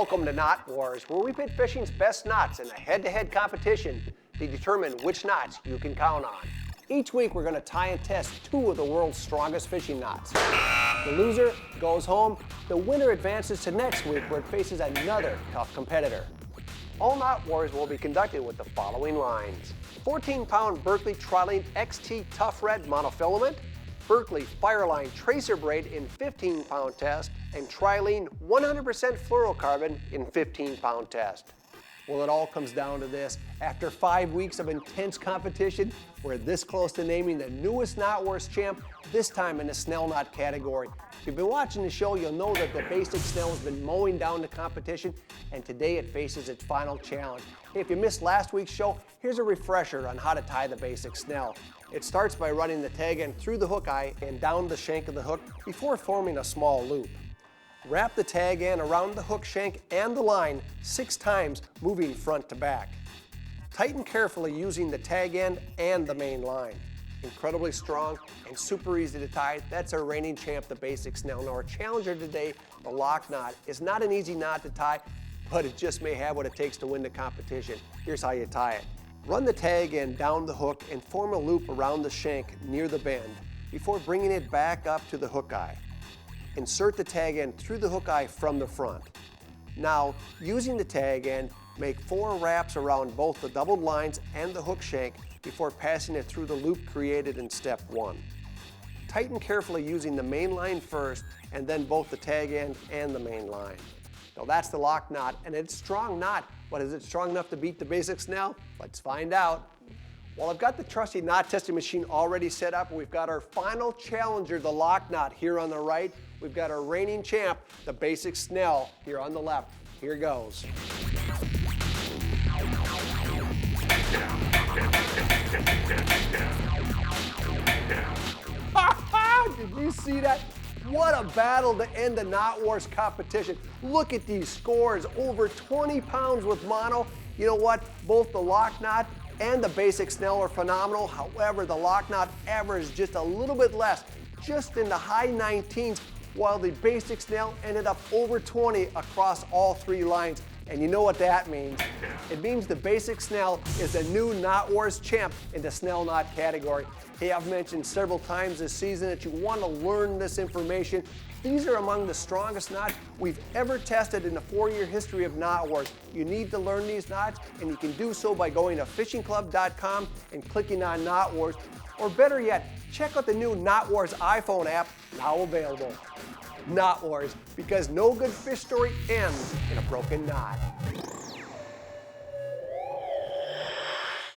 Welcome to Knot Wars, where we pit fishing's best knots in a head-to-head competition to determine which knots you can count on. Each week we're going to tie and test two of the world's strongest fishing knots. The loser goes home, the winner advances to next week where it faces another tough competitor. All Knot Wars will be conducted with the following lines: 14-pound Berkley Tri-Link XT Tough Red monofilament, Berkley Fireline Tracer Braid in 15-pound test, and Tri-Lean 100% fluorocarbon in 15-pound test. Well, it all comes down to this. After 5 weeks of intense competition, we're this close to naming the newest Knot Wars champ, this time in the Snell knot category. If you've been watching the show, you'll know that the basic Snell has been mowing down the competition, and today it faces its final challenge. Hey, if you missed last week's show, here's a refresher on how to tie the basic Snell. It starts by running the tag end through the hook eye and down the shank of the hook before forming a small loop. Wrap the tag end around the hook shank and the line 6 times, moving front to back. Tighten carefully using the tag end and the main line. Incredibly strong and super easy to tie. That's our reigning champ, the basic Snell. Now our challenger today, the lock knot, is not an easy knot to tie, but it just may have what it takes to win the competition. Here's how you tie it. Run the tag end down the hook and form a loop around the shank near the bend before bringing it back up to the hook eye. Insert the tag end through the hook eye from the front. Now, using the tag end, make 4 wraps around both the doubled lines and the hook shank before passing it through the loop created in step 1. Tighten carefully using the main line first and then both the tag end and the main line. Now that's the lock knot, and it's a strong knot, but is it strong enough to beat the basic Snell? Let's find out. Well, I've got the trusty knot testing machine already set up. We've got our final challenger, the lock knot, here on the right. We've got our reigning champ, the basic Snell, here on the left. Here goes. Did you see that? What a battle to end the Knot Wars competition. Look at these scores, over 20 pounds with mono. You know what? Both the lock knot and the basic Snell are phenomenal. However, the lock knot averaged just a little bit less, just in the high 19s, while the basic Snell ended up over 20 across all 3 lines. And you know what that means. It means the basic Snell is the new Knot Wars champ in the Snell knot category. Hey, I've mentioned several times this season that you want to learn this information. These are among the strongest knots we've ever tested in the 4-year history of Knot Wars. You need to learn these knots, and you can do so by going to fishingclub.com and clicking on Knot Wars. Or better yet, check out the new Knot Wars iPhone app, now available. Knot Wars, because no good fish story ends in a broken knot.